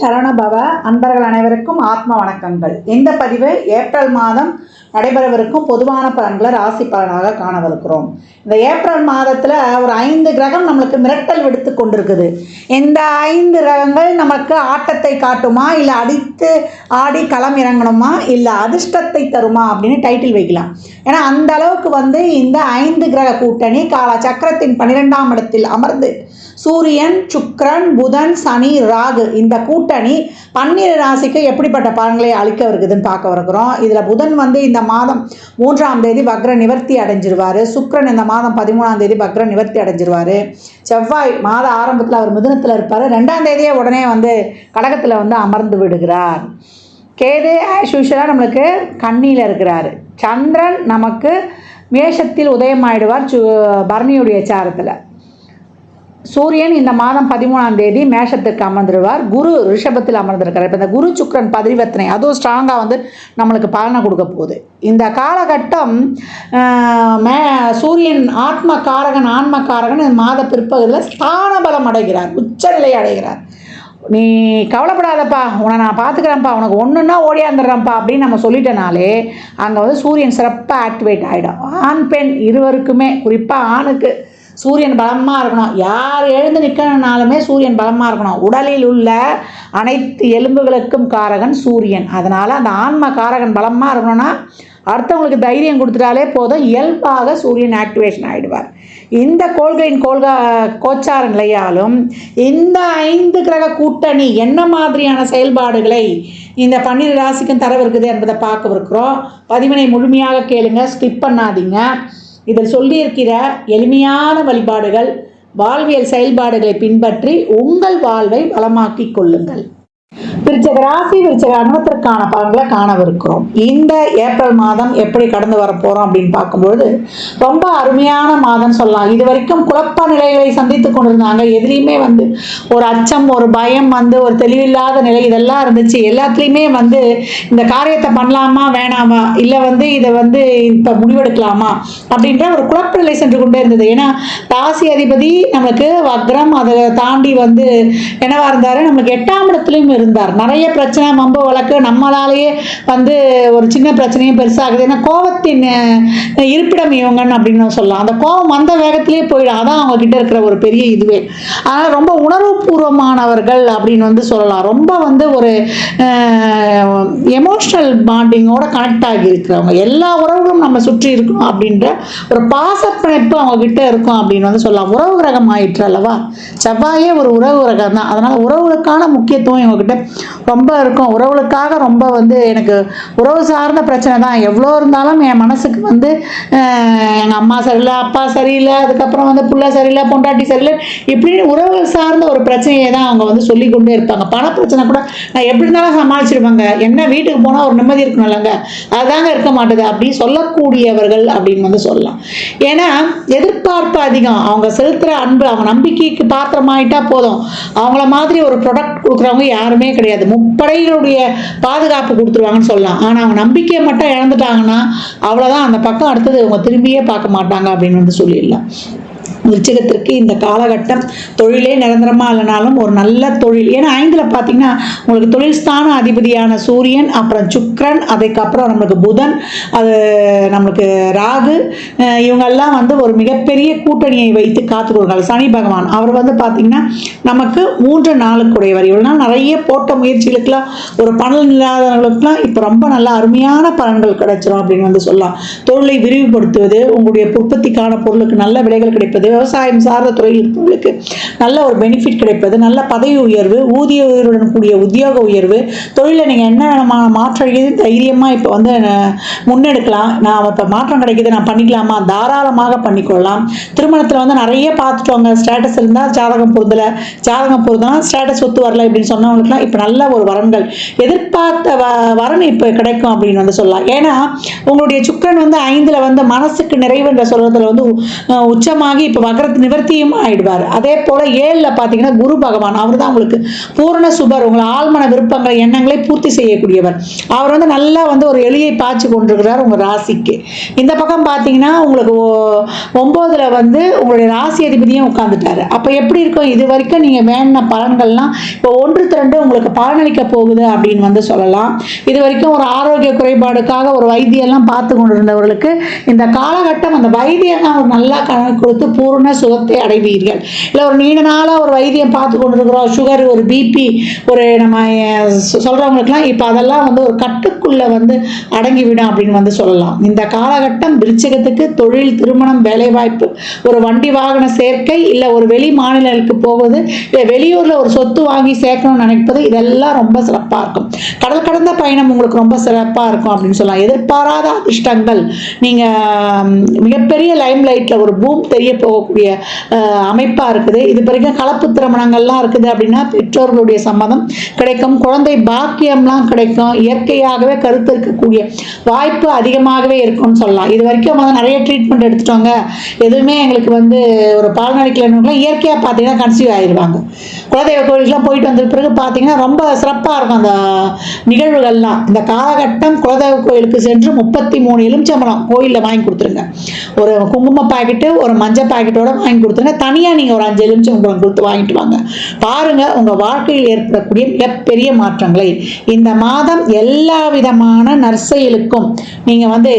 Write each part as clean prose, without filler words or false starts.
சரவணபவ அன்பர்கள் அனைவருக்கும் ஆத்ம வணக்கங்கள். இந்த பதிவு ஏப்ரல் மாதம் நடைபெறவிருக்கும் பொதுவான பலன்களை ராசி பலனாக காணவிருக்கிறோம். இந்த ஏப்ரல் மாதத்தில் ஒரு 5 கிரகம் நம்மளுக்கு மிரட்டல் விடுத்து கொண்டிருக்குது. இந்த 5 கிரகங்கள் நமக்கு ஆட்டத்தை காட்டுமா, இல்லை அடித்து ஆடி களம் இறங்கணுமா, இல்லை அதிர்ஷ்டத்தை தருமா அப்படின்னு டைட்டில் வைக்கலாம். ஏன்னா அந்த அளவுக்கு இந்த 5 கிரக கூட்டணி கால சக்கரத்தின் 12ஆம் இடத்தில் அமர்ந்து சூரியன், சுக்கிரன், புதன், சனி, ராகு இந்த கூட்டணி 12 ராசிக்கு எப்படிப்பட்ட பலன்களை அளிக்க இருக்குதுன்னு பார்க்க இருக்கிறோம். இதில் புதன் இந்த மாதம் 3ஆம் தேதி வக்ர நிவர்த்தி அடைஞ்சிருவார். சுக்கிரன் இந்த மாதம் 13ஆம் தேதி வக்ர நிவர்த்தி அடைஞ்சிருவார். செவ்வாய் மாத ஆரம்பத்தில் அவர் மிதுனத்தில் இருப்பார். 2ஆம் தேதியே உடனே கடகத்தில் அமர்ந்து விடுகிறார். கேது ஆஸ் யூஷுவலாக நம்மளுக்கு கன்னியில் இருக்கிறார். சந்திரன் நமக்கு மேஷத்தில் உதயமாயிடுவார் பரணியுடைய சாரத்தில். சூரியன் இந்த மாதம் 13ஆம் தேதி மேஷத்துக்கு அமர்ந்துடுவார். குரு ரிஷபத்தில் அமர்ந்திருக்கிறார். இப்போ இந்த குரு சுக்கிரன் பரிவர்த்தனை அதுவும் ஸ்ட்ராங்காக நம்மளுக்கு பலனை கொடுக்க போகுது. இந்த காலகட்டம் சூரியன் ஆன்ம காரகன் மாத பிற்பகுதியில் ஸ்தான பலம் அடைகிறார், உச்சநிலை அடைகிறார். நீ கவலைப்படாதப்பா, உன்னை நான் பார்த்துக்கிறேன்ப்பா, உனக்கு ஒன்றுன்னா ஓடியாந்துடுறேன்ப்பா அப்படின்னு நம்ம சொல்லிட்டனாலே அங்கே சூரியன் சிறப்பாக ஆக்டிவேட் ஆகிடும். ஆண் பெண் இருவருக்குமே, குறிப்பாக ஆணுக்கு சூரியன் பலமாக இருக்கணும். யார் எழுந்து நிற்கணுனாலுமே சூரியன் பலமாக இருக்கணும். உடலில் உள்ள அனைத்து எலும்புகளுக்கும் காரகன் சூரியன். அதனால் அந்த ஆன்ம காரகன் பலமாக இருக்கணும்னா அடுத்தவங்களுக்கு தைரியம் கொடுத்துட்டாலே போதும், இயல்பாக சூரியன் ஆக்டிவேஷன் ஆகிடுவார். இந்த கோள்களின் கோச்சார நிலையாலும் இந்த 5 கிரக கூட்டணி என்ன மாதிரியான செயல்பாடுகளை இந்த 12 ராசிக்கும் தரவிருக்குது என்பதை பார்க்கவிருக்கிறோம். பதிவினை முழுமையாக கேளுங்க, ஸ்கிப் பண்ணாதீங்க. இதில் சொல்லியிருக்கிற எளிமையான வழிபாடுகள், வாழ்வியல் செயல்பாடுகளை பின்பற்றி உங்கள் வாழ்வை வளமாக்கிக் கொள்ளுங்கள். விருச்சிக ராசி விருச்சிக லக்னத்திற்கான பலன்களை காணவிருக்கிறோம். இந்த ஏப்ரல் மாதம் எப்படி கடந்து வர போகிறோம் அப்படின்னு பார்க்கும்பொழுது ரொம்ப அருமையான மாதம் சொல்லலாம். இது வரைக்கும் குழப்ப நிலைகளை சந்தித்து கொண்டிருந்தாங்க. எதுலேயுமே ஒரு அச்சம், ஒரு பயம், ஒரு தெளிவில்லாத நிலை இதெல்லாம் இருந்துச்சு. எல்லாத்துலேயுமே இந்த காரியத்தை பண்ணலாமா வேணாமா, இல்லை இதை இப்போ முடிவெடுக்கலாமா அப்படின்ற ஒரு குழப்ப நிலை சென்று கொண்டே இருந்தது. ஏன்னா ராசி அதிபதி நம்மளுக்கு வக்ரம், அதை தாண்டி என்னவா இருந்தார், நம்மளுக்கு 8ஆம் இடத்துலையும் இருந்தார். நிறைய பிரச்சனை, மம்ப வழக்கு, நம்மளாலேயே ஒரு சின்ன பிரச்சனையும் பெருசாகுது. ஏன்னா கோபத்தின் இருப்பிடம் இவங்கன்னு அப்படின்னு சொல்லலாம். அந்த கோபம் வந்த வேகத்திலே போயிடும். அதான் அவங்க கிட்ட இருக்கிற ஒரு பெரிய இதுவே. அதனால் ரொம்ப உணர்வுபூர்வமானவர்கள் அப்படின்னு சொல்லலாம். ரொம்ப ஒரு எமோஷனல் பாண்டிங்கோட கனெக்ட் ஆகி இருக்கிறவங்க. எல்லா உறவுகளும் நம்ம சுற்றி இருக்கணும் அப்படின்ற ஒரு பாசப்பிணைப்பு அவங்க கிட்ட இருக்கும் அப்படின்னு சொல்லலாம். உறவு கிரகம் ஆயிற்று அல்லவா, செவ்வாயே ஒரு உறவு கிரகம் தான். அதனால் உறவுகளுக்கான முக்கியத்துவம் இவங்ககிட்ட ரொம்ப இருக்கும். உறவுகளுக்காக ரொம்ப எனக்கு உறவு சார்ந்த பிரச்சனை தான் எவ்வளோ இருந்தாலும் என் மனசுக்கு எங்கள் அம்மா சரியில்லை, அப்பா சரியில்லை, அதுக்கப்புறம் புள்ள சரியில்லை, பொண்டாட்டி சரியில்லை, இப்படின்னு உறவுகள் சார்ந்த ஒரு பிரச்சனையை தான் அவங்க சொல்லி கொண்டே இருப்பாங்க. பண பிரச்சனை கூட நான் எப்படி இருந்தாலும் சமாளிச்சிருப்பாங்க. என்ன வீட்டுக்கு போனால் ஒரு நிம்மதி இருக்கணும் இல்லைங்க, அதுதாங்க இருக்க மாட்டேது அப்படி சொல்லக்கூடியவர்கள் அப்படின்னு சொல்லலாம். ஏன்னா எதிர்பார்ப்பு அதிகம். அவங்க செலுத்துகிற அன்பு, அவங்க நம்பிக்கைக்கு பாத்திரமாயிட்டா போதும். அவங்கள மாதிரி ஒரு ப்ராடக்ட் கொடுக்குறவங்க யாருமே கிடையாது. முப்படைகளுடைய பாதுகாப்பு கொடுத்துருவாங்கன்னு சொல்லலாம். ஆனால் அவங்க நம்பிக்கையை மட்டும் இழந்துட்டாங்கன்னா அவ்வளோதான், அந்த பக்கம் அடுத்தது அவங்க திரும்பியே பார்க்க மாட்டாங்க அப்படின்னு சொல்லிடலாம். விருச்சிகத்திற்கு இந்த காலகட்டம் தொழிலே நிரந்தரமாக இல்லைனாலும் ஒரு நல்ல தொழில். ஏன்னா 5ல் பார்த்தீங்கன்னா உங்களுக்கு தொழில் ஸ்தான அதிபதியான சூரியன், அப்புறம் சுக்கிரன், அதுக்கப்புறம் நம்மளுக்கு புதன், அது நம்மளுக்கு ராகு, இவங்கெல்லாம் ஒரு மிகப்பெரிய கூட்டணியை வைத்து காத்துக்கொள்கிறாங்க. சனி பகவான் அவர் பார்த்தீங்கன்னா நமக்கு 3 நாளுக்குடையவர். இவ்வளோ நிறைய போட்ட முயற்சிகளுக்கெல்லாம் ஒரு பலன் இல்லாதவர்களுக்கெல்லாம் இப்போ ரொம்ப நல்ல அருமையான பலன்கள் கிடைச்சிடும் அப்படின்னு சொல்லலாம். தொழிலை விரிவுபடுத்துவது, உங்களுடைய உற்பத்திக்கான பொருளுக்கு நல்ல விலைகள் கிடைப்பது, விவசாயம் சார்ந்த துறையில் இருப்பவர்களுக்கு நல்ல ஒரு பெனிஃபிட் கிடைப்பது, நல்ல பதவி உயர்வு, ஊதிய உயர்வுடன் கூடிய உத்தியோக உயர்வு, தொழிலில் நீங்கள் என்ன விதமான மாற்றம் தைரியமாக இப்போ முன்னெடுக்கலாம். நான் இப்போ மாற்றம் கிடைக்கிது, நான் பண்ணிக்கலாமா, தாராளமாக பண்ணிக்கொள்ளலாம். திருமணத்தில் நிறைய பார்த்துட்டோங்க, ஸ்டேட்டஸ் இருந்தால் ஜாதகம் பொருந்தலை, ஜாதகம் பொருந்தனா ஸ்டேட்டஸ் ஒத்து வரல இப்படின்னு சொன்னவங்களுக்குலாம் இப்போ நல்ல ஒரு வரன்கள், எதிர்பார்த்த வரன் இப்போ கிடைக்கும் அப்படின்னு சொல்லலாம். ஏன்னா உங்களுடைய சுக்கிரன் 5ல் மனசுக்கு நிறைவுன்ற சொல்றதுல உச்சமாகி இப்போ வக்ர நிவர்த்தியும் ஆயிடுவார். அதே போல் 7ல் பார்த்தீங்கன்னா குரு பகவான், அவர் தான் உங்களுக்கு பூரண சுபர், உங்களை ஆழ்மன விருப்பங்கள் எண்ணங்களை பூர்த்தி செய்யக்கூடியவர். அவர் வந்து நல்லா வந்து ஒரு எலியை பாய்ச்சி கொண்டிருக்கிறார் உங்கள் ராசிக்கு. இந்த பக்கம் பார்த்தீங்கன்னா உங்களுக்கு 9ல் வந்து உங்களுடைய ராசி அதிபதியும் உட்காந்துட்டாரு. அப்போ எப்படி இருக்கும், இது வரைக்கும் நீங்கள் வேண்டின பலன்கள்லாம் இப்போ 1-2 உங்களுக்கு பலனளிக்க போகுது அப்படின்னு வந்து சொல்லலாம். இது வரைக்கும் ஒரு ஆரோக்கிய குறைபாடுக்காக ஒரு வைத்தியெல்லாம் பார்த்து கொண்டிருந்தவர்களுக்கு இந்த காலகட்டம் அந்த வைத்தியெல்லாம் ஒரு நல்லா கணக்கு கொடுத்து பூர்ண சுகத்தை அடைவீர்கள். இல்லை ஒரு நீண்ட நாளாக ஒரு வைத்தியம் பார்த்து கொண்டிருக்கிறோம், சுகர், ஒரு பிபி, ஒரு நம்ம சொல்கிறவங்களுக்குலாம் இப்போ அதெல்லாம் வந்து ஒரு கட்டுக்குள்ளே வந்து அடங்கிவிடும் அப்படின்னு வந்து சொல்லலாம். இந்த காலகட்டம் விருச்சிகத்துக்கு தொழில், திருமணம், வேலைவாய்ப்பு, ஒரு வண்டி வாகன சேர்க்கை, இல்லை ஒரு வெளி மாநிலங்களுக்கு போவது, இல்லை வெளியூரில் ஒரு சொத்து வாங்கி சேர்க்கணும்னு நினைப்பது, இதெல்லாம் ரொம்ப சிறப்பாக இருக்கும். கடல் கடந்த பயணம் உங்களுக்கு ரொம்ப சிறப்பாக இருக்கும் அப்படின்னு சொல்லலாம். எதிர்பாராத அதிர்ஷ்டங்கள், நீங்கள் மிகப்பெரிய லைம் லைட்டில் ஒரு பூம் தெரிய போகக்கூடிய அமைப்பாக இருக்குது. இது வரைக்கும் கலப்பு திருமணங்கள்லாம் இருக்குது அப்படின்னா பெற்றோர்களுடைய சம்மதம் கிடைக்கும், குழந்தை பாக்கியம்லாம் கிடைக்கும், இயற்கையாகவே கருத்து இருக்கக்கூடிய வாய்ப்பு அதிகமாகவே இருக்கும்னு சொல்லலாம். இது வரைக்கும் வந்து நிறைய ட்ரீட்மெண்ட் எடுத்துட்டோங்க, எதுவுமே எங்களுக்கு வந்து ஒரு பலனளிக்கலைன்னு இயற்கையாக பார்த்தீங்கன்னா கன்சீவ் ஆகிடுவாங்க. குலதெய்வ கோயிலுக்குலாம் போயிட்டு வந்த பிறகு பார்த்தீங்கன்னா ரொம்ப சிறப்பாக இருக்கும் அந்த நிகழ்வுகள்லாம். இந்த காலகட்டம் குலதெய்வ கோயிலுக்கு சென்று 33 எலுமிச்சம்பழம் கோயிலில் வாங்கி கொடுத்துருங்க. ஒரு குங்கும பாக்கெட்டு, ஒரு மஞ்சள் பாக்கெட்டோட வாங்கி கொடுத்துருங்க. தனியாக நீங்கள் ஒரு 5 எலுமிச்சம்பழம் கொடுத்து வாங்கிட்டு வாங்க. பாருங்கள் உங்கள் வாழ்க்கையில் ஏற்படக்கூடிய மிகப்பெரிய மாற்றங்களை. இந்த மாதம் எல்லா விதமான நற்செயலுக்கும் நீங்கள் வந்து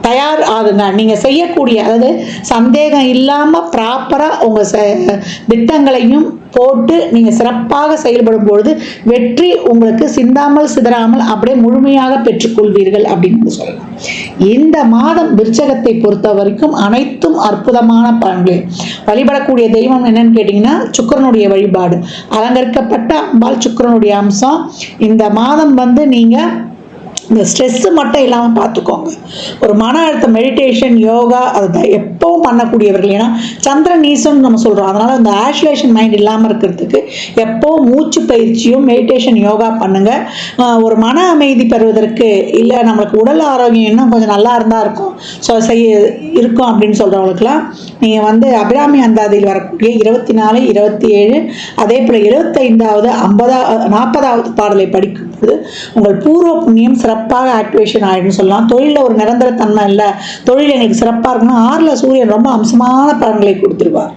தயார் ஆகுங்க. நீங்கள் செய்யக்கூடிய, அதாவது சந்தேகம் இல்லாமல் ப்ராப்பராக உங்கள் திட்டங்களையும் போட்டு நீங்கள் சிறப்பாக செயல்படும் பொழுது வெற்றி உங்களுக்கு சிந்தாமல் சிதறாமல் அப்படியே முழுமையாக பெற்றுக்கொள்வீர்கள் அப்படின்னு சொல்லலாம். இந்த மாதம் விருச்சகத்தை பொறுத்த வரைக்கும் அனைத்தும் அற்புதமான பலன்களே. வழிபடக்கூடிய தெய்வம் என்னன்னு கேட்டிங்கன்னா சுக்கிரனுடைய வழிபாடு. அலங்கரிக்கப்பட்ட அம்பாள் சுக்கிரனுடைய அம்சம். இந்த மாதம் வந்து நீங்கள் இந்த ஸ்ட்ரெஸ்ஸு மட்டும் இல்லாமல் பார்த்துக்கோங்க. ஒரு மன அழுத்தம், மெடிடேஷன், யோகா, அது எப்பவும் பண்ணக்கூடியவர்கள். ஏன்னா சந்திரன் நீசம்னு நம்ம சொல்கிறோம். அதனால் இந்த ஆஷுலேஷன் மைண்ட் இல்லாமல் இருக்கிறதுக்கு எப்போவும் மூச்சு பயிற்சியும் மெடிடேஷன், யோகா பண்ணுங்கள். ஒரு மன அமைதி பெறுவதற்கு, இல்லை நம்மளுக்கு உடல் ஆரோக்கியம் இன்னும் கொஞ்சம் நல்லா இருந்தால் இருக்கும் இருக்கும் அப்படின்னு சொல்கிறவங்களுக்குலாம் நீங்கள் வந்து அபிராமி அந்தாதியில் வரக்கூடிய 24, 27, அதே போல் 75வது, 50வது, 40வது பாடலை படிக்கும்போது உங்கள் பூர்வ புண்ணியம் சிறப்பாக ஆக்டிவேஷன் ஆகிடுன்னு சொல்லலாம். தொழிலில் ஒரு நிரந்தர தன்மை இல்லை, தொழில் எங்களுக்கு சிறப்பாக இருக்கணும். 6ல் சூரியன் ரொம்ப அம்சமான பலன்களை கொடுத்துருவார்.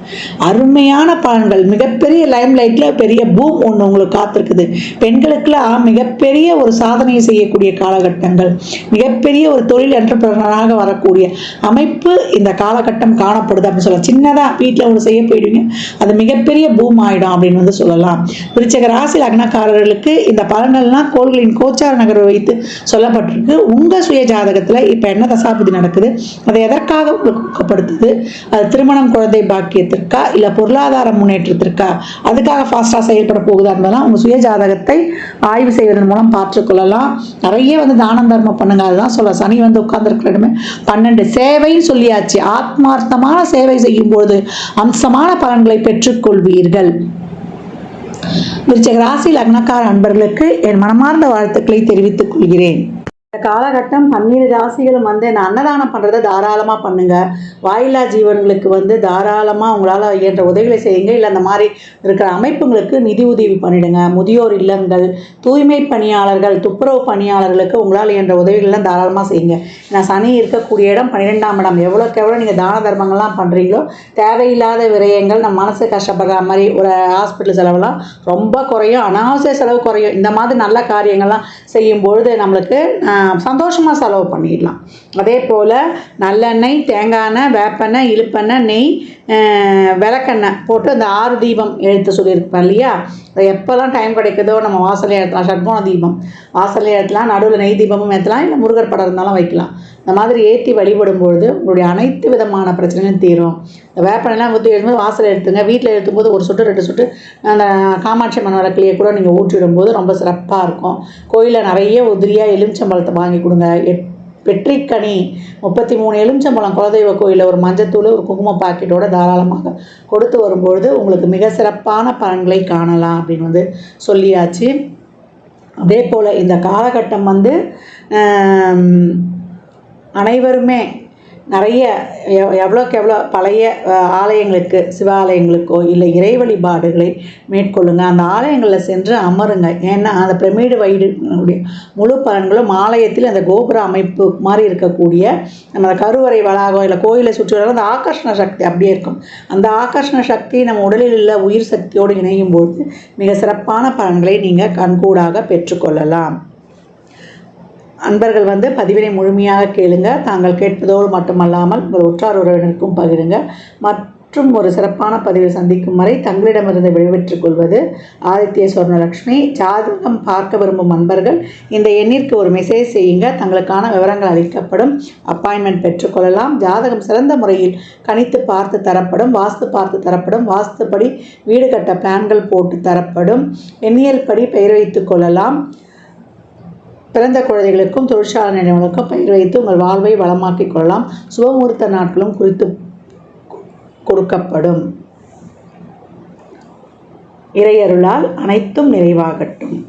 அருமையான பலன்கள், மிகப்பெரிய லைம் லைட்டில் பெரிய பூம் ஒன்று உங்களுக்கு காத்திருக்குது. பெண்களுக்கெல்லாம் மிகப்பெரிய ஒரு சாதனையை செய்யக்கூடிய காலகட்டங்கள், மிகப்பெரிய ஒரு தொழில் என்டர்பிரனராக வரக்கூடிய அமைப்பு இந்த காலகட்டம் காணப்படுது அப்படின்னு சொல்லலாம். சின்னதாக வீட்டில் ஒரு செய்ய போயிடுவீங்க, அது மிகப்பெரிய பூம் ஆகிடும் அப்படின்னு வந்து சொல்லலாம். விருச்சிக ராசி லக்னக்காரர்களுக்கு இந்த பலன்கள்லாம் கோள்களின் கோச்சார நகர்வை வைத்து சொல்லப்பட்டிருக்கு. உங்கள் சுய ஜாதகத்தில் இப்போ என்ன தசாபதி நடக்குது, அதை எதற்காக ஊக்கப்படுத்துது, அது திருமணம், குழந்தை பாக்கியத்திற்கா, இல்லை பொருளாதார முன்னேற்றத்திற்கா, அதுக்காக ஃபாஸ்ட்டாக செயல்பட போகுதா இருந்தாலும் உங்கள் சுய ஜாதகத்தை ஆய்வு செய்வதன் மூலம் பார்த்துக்கொள்ளலாம். நிறைய வந்து தானம் தர்மம் பண்ணுங்க. அதுதான் சொல்ல, சனி வந்து உட்கார்ந்துருக்கிற இடமே 12 சேவைன்னு சொல்லியாச்சு. ஆத்மார்த்தமான சேவை செய்யும் பொழுது அம்சமான பலன்களை பெற்றுக்கொள்வீர்கள். விருச்சிக ராசி லக்னக்கார அன்பர்களுக்கு என் மனமார்ந்த வாழ்த்துக்களை தெரிவித்துக் கொள்கிறேன். இந்த காலகட்டம் 12 ராசிகளும் வந்து இந்த அன்னதானம் பண்ணுறதை தாராளமாக பண்ணுங்கள். வாயில்லா ஜீவன்களுக்கு வந்து தாராளமாக உங்களால் இயன்ற உதவிகளை செய்யுங்க. இல்லை அந்த மாதிரி இருக்கிற அமைப்புங்களுக்கு நிதி உதவி பண்ணிடுங்க. முதியோர் இல்லங்கள், தூய்மை பணியாளர்கள், துப்புரவு பணியாளர்களுக்கு உங்களால் இயன்ற உதவிகள்லாம் தாராளமாக செய்யுங்க. ஏன்னா சனி இருக்கக்கூடிய இடம் 12ஆம் இடம். எவ்வளோக்கு எவ்வளோ நீங்கள் தான தர்மங்கள்லாம் பண்ணுறீங்களோ தேவையில்லாத விரயங்கள், நம்ம மனசு கஷ்டப்படுற மாதிரி ஒரு ஹாஸ்பிட்டல் செலவெல்லாம் ரொம்ப குறையும், அனாவசிய செலவு குறையும். இந்த மாதிரி நல்ல காரியங்கள்லாம் செய்யும்பொழுது நம்மளுக்கு சந்தோஷமாக செலவு பண்ணிடலாம். அதே போல் நல்லெண்ணெய், தேங்காய் எண்ணெய், வேப்பெண்ணெய், இழுப்பெண்ணெய், நெய், விளக்கெண்ணெய் போட்டு அந்த 6 தீபம் எழுத்து சொல்லியிருப்பேன் இல்லையா, அதை எப்போல்லாம் டைம் கிடைக்குதோ நம்ம வாசலே ஏற்றலாம். ஷட்கோண தீபம் வாசலே ஏற்றலாம், நடுவில் நெய் தீபமும் ஏற்றலாம், இல்லை முருகர் படம் இருந்தாலும் வைக்கலாம். இந்த மாதிரி ஏற்றி வழிபடும்பொழுது உங்களுடைய அனைத்து விதமான பிரச்சனையும் தீரும். இந்த வேப்பெண்ணெய்லாம் ஊற்றி எழுதும்போது வாசல் எடுத்துங்க. வீட்டில் எழுத்தும்போது 1 சொட்டு 2 சொட்டு அந்த காமாட்சி அம்மன் விளக்குலையே கூட நீங்கள் ஊற்றிடும்போது ரொம்ப சிறப்பாக இருக்கும். கோயிலில் நிறைய உதிரியாக எலுமிச்சம்பழத்தை வாங்கி கொடுங்க. வெற்றிக்கனி 33 எலுமிச்சம்பழம் குலதெய்வ கோயிலில் ஒரு மஞ்சத்தூள், ஒரு குங்கும பாக்கெட்டோட தாராளமாக கொடுத்து வரும்பொழுது உங்களுக்கு மிக சிறப்பான பலன்களை காணலாம் அப்படின்னு வந்து சொல்லியாச்சு. அதே போல் இந்த காலகட்டம் வந்து அனைவருமே நிறைய எவ்வளோக்கு எவ்வளோ பழைய ஆலயங்களுக்கு, சிவாலயங்களுக்கோ இல்லை இறை வழிபாடுகளை மேற்கொள்ளுங்க. அந்த ஆலயங்களில் சென்று அமருங்க. ஏன்னா அந்த பிரமிடு வைடு முழு பலன்களும் ஆலயத்தில் அந்த கோபுர அமைப்பு மாதிரி இருக்கக்கூடிய நம்ம கருவறை வளாகம் இல்லை கோயிலை சுற்றி வர அந்த ஆகர்ஷண சக்தி அப்படியே இருக்கும். அந்த ஆகர்ஷண சக்தி நம்ம உடலில் உள்ள உயிர் சக்தியோடு இணையும் பொழுது மிக சிறப்பான பலன்களை நீங்கள் கண்கூடாக பெற்றுக்கொள்ளலாம். அன்பர்கள் பதிவினை முழுமையாக கேளுங்க. தாங்கள் கேட்பதோடு மட்டுமல்லாமல் உங்கள் உற்றார் உறவினருக்கும் பகிருங்க. மற்றும் ஒரு சிறப்பான பதிவில் சந்திக்கும் வரை தங்களிடமிருந்து விடைபெற்றுக் கொள்வது ஆதித்ய சொர்ணலக்ஷ்மி. ஜாதகம் பார்க்க விரும்பும் அன்பர்கள் இந்த எண்ணிற்கு ஒரு மெசேஜ் செய்யுங்க. தங்களுக்கான விவரங்கள் அளிக்கப்படும். அப்பாயின்மெண்ட் பெற்றுக்கொள்ளலாம். ஜாதகம் சிறந்த முறையில் கணித்து பார்த்து தரப்படும். வாஸ்து பார்த்து தரப்படும். வாஸ்துப்படி வீடு கட்ட பிளான்கள் போட்டு தரப்படும். எண்ணியல் படி பெயர் வைத்துக் கொள்ளலாம். பிறந்த குழந்தைகளுக்கும் தொழிற்சாலை நிறுவனங்களுக்கும் பெயர் வைத்து உங்கள் வாழ்வை வளமாக்கிக் கொள்ளலாம். சுபமுகூர்த்த நாட்களும் குறித்து கொடுக்கப்படும். இறையருளால் அனைத்தும் நிறைவாகட்டும்.